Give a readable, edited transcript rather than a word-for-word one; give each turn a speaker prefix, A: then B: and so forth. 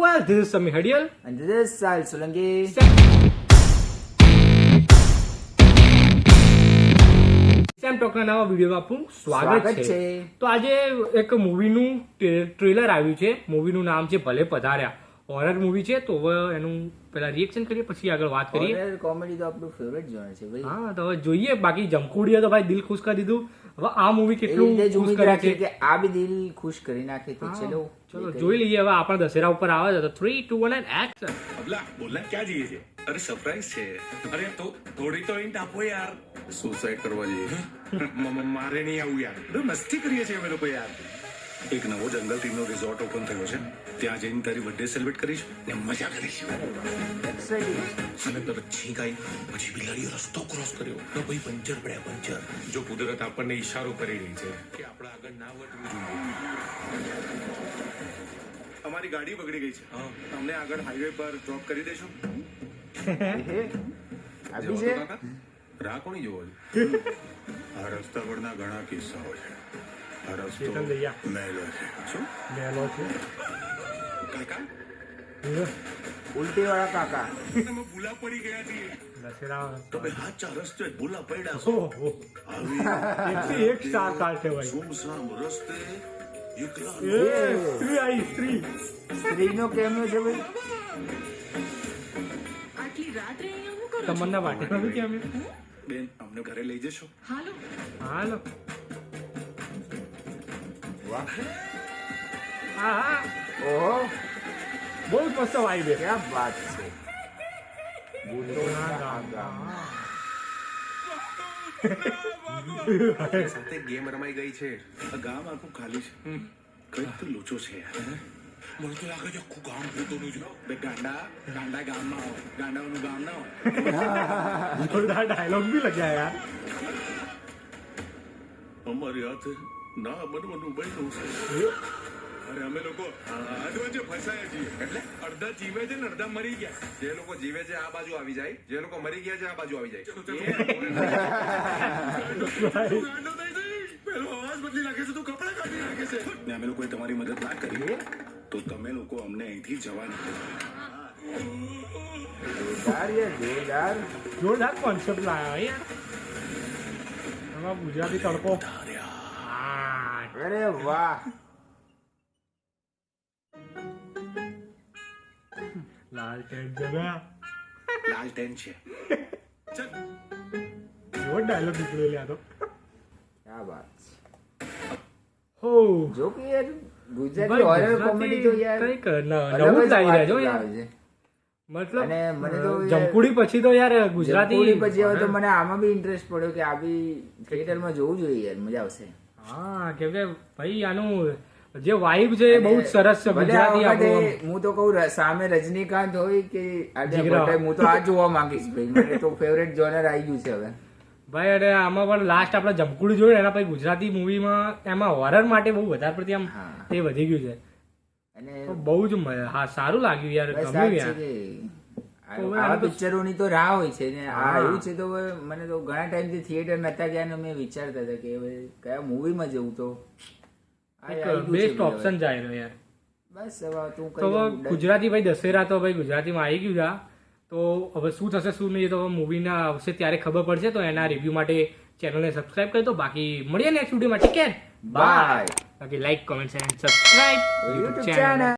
A: well, this is Sami Hadial.
B: And this is Sal Solanki.
A: Sam ટોકના નવા વિડીયોમાં આપનું સ્વાગત છે. તો આજે એક મૂવીનું ટ્રેલર આવ્યું છે. મૂવીનું નામ છે ભલે પધાર્યા. હોરર મૂવી છે, તો હવે એનું પેલા રિએક્શન કરીએ, પછી આગળ વાત કરીએ.
B: હોરર કોમેડી તો આપણું ફેવરેટ જોનર છે ભાઈ.
A: હા, તો હવે જોઈએ. બાકી જમકુડીએ તો ભાઈ દિલ ખુશ કરી દીધું. હવે આ મૂવી કેટલું ખુશ કરે છે
B: કે આ બી દિલ ખુશ કરી નાખે. તો
A: ચલો જોઈ લઈએ. હવે આપણા દશેરા ઉપર આવે છે, તો 3, 2, 1 એન્ડ એક્શન.
C: અબલા બોલના ક્યાં જઈએ છે? અરે સરપ્રાઈઝ છે. અરે તો થોડી તો હિન્ટ આપો યાર. સુસાઇડ કરવા જઈએ. મારે નહીં આવું યાર. મસ્તી કરીએ છીએ અમે લોકો યાર. એક નવો જંગલ ટીમનો રિસોર્ટ ઓપન થયો છે. ત્યાં જઈને તારી બર્થડે સેલિબ્રેટ કરીશું ને મજા કરીશું. અને તરત છીંક આવી, પછી બિલાડીએ રસ્તો ક્રોસ કર્યો તો ભાઈ પંચર પડ્યા, પંચર. જો કુદરત આપણને ઈશારો કરી રહી છે કે આપણે આગળ ના વધવું જોઈએ. અમારી ગાડી બગડી ગઈ છે. અમને આગળ હાઈવે પર ડ્રોપ કરી દેશો? રાહ કોની જોવો છે? આ રસ્તા પરના ઘણા કિસ્સાઓ છે. આ રસ્તો મેલો છે. શું
A: મેલો છે?
C: કાકા
B: ઉલટી વાળા કાકા.
C: અમે ભૂલા પડી ગયા છીએ.
A: દશેરા
C: તમે હાથ ચાર રસ્તે ભૂલા પડ્યા છો.
A: ઓહો,
C: આવી
A: એક સ્ટાર કાઢશે ભાઈ.
C: સુમસામ રસ્તે એકલા
A: સ્ત્રી આવી, સ્ત્રી.
B: સ્ત્રીનો કેમિયો છે ભાઈ.
D: આટલી રાત્રે અહીંયા હું કરું
A: તમન્ના વાટેમાં બી કેમ?
C: બેન અમને ઘરે લઈ જશો?
D: હાલો
A: હાલો.
B: વાહ,
A: હા હા,
B: ઓહો,
A: બહુ જ મસ્ત વાઈબ છે.
B: ક્યાં વાત છે.
C: સાથે ગેમ રમાઈ ગઈ છે. આ ગામ આખું ખાલી છે. કઈક તો લોચો છે યાર. મને તો લાગે છે આખું ગામ ભૂતોનું છે. બે ગાંડા ગાંડા ગામમાં હોય, ગાંડાઓનું ગામ ના હોય.
A: જોરદાર ડાયલોગ બી લગ્યા યાર.
C: અમારી હાથે ના બનવાનું બન્યું છે. અરે અમે લોકો હાથ વચ્ચે ફસાયા છીએ. એટલે અડધા જીવે છે ને અડધા મરી ગયા. જે લોકો જીવે છે આ બાજુ આવી જાય, જે લોકો મરી ગયા છે આ બાજુ આવી જાય. પેલો અવાજ બદલી નાખે છે, તું કપડા કાઢી નાખે છે. ને અમે લોકોએ તમારી મદદ ના કરી તો તમે લોકો અમને અહીંથી જવા નથી.
B: જોરદાર યાર, જોરદાર.
A: જોરદાર કોન્સેપ્ટ લાવ્યા યાર. એમાં ગુજરાતી તડકો. હા,
B: અરે વાહ.
A: લાલ ટેન્ટ જગા.
C: લાલ ટેન છે. ચલ
A: એવો ડાયલોગ નીકળ્યો લ્યા તો.
B: ક્યાં વાત છે.
A: હો,
B: જો કે યાર ગુજરાતી
A: ભાઈ,
B: હોરર
A: ગુજરાતી
B: કોમેડી તો યાર
A: કંઈક
B: અલગ
A: નવું જ
B: જ
A: લાવી રહ્યા છો
B: વાત
A: યાર.
B: આવે છે.
A: મતલબ
B: અને મને તો યાર
A: જમકુડી પછી તો યાર ગુજરાતી
B: જમકુડી પછી હવે તો મને આમાં બી ઇન્ટરેસ્ટ પડ્યો કે આ બી થિયેટરમાં જોવું જોઈએ યાર, મજા આવશે.
A: હા, કેમ કે ભાઈ આનું જે વાઇબ છે એ બહુ જ સરસ છે.
B: ભલે આ
A: ગુજરાતી
B: વખતે
A: આપણું
B: હું તો કહું સામે રજનીકાંત હોય કે આજે
A: જીગરા.
B: ભટ્ટ, હું તો આ જોવા માંગીશ ભાઈ. મને તો ફેવરેટ જોનર આવી ગયું છે હવે.
A: ભાઈ અરે આમાં પણ લાસ્ટ આપણે જમકુડી જોયું એના પછી ગુજરાતી મૂવીમાં એમાં હોરર માટે બહુ વધારે પડતી આમ
B: હા.
A: તે વધી ગયું છે.
B: અને
A: તો બહુ જ હા સારું લાગ્યું યાર,
B: બસ
A: ગમ્યું
B: આ જ
A: યાર.
B: છે કે
A: તો હવે
B: આવા
A: આનું તો-
B: પિક્ચરોની તો રાહ હોય છે ને આ
A: હા.
B: એવું છે તો હવે મને તો ઘણા ટાઈમથી થિયેટર નતા ગયા ને મેં વિચારતા હતા કે હવે કયા મૂવીમાં જવું તો આ આવી ગયું છે
A: બેસ્ટ
B: ભાઈ
A: ઓપ્શન
B: હવે.
A: જાય રહ્યો યાર.
B: બસ હવે તું
A: તો હવે
B: કઈ
A: ગુજરાતી ભાઈ દશેરા તો ભાઈ ગુજરાતીમાં આવી ગયું છે. તો હવે શું થશે શું નહીં તો મૂવીના આવશે ત્યારે ખબર પડશે. તો એના રિવ્યુ માટે ચેનલને સબસ્ક્રાઇબ કરી દો. બાકી મળીએ નેક્સ્ટ વિડીયોમાં. Take care,
B: bye.
A: બાકી like, comment and subscribe
B: YouTube channel.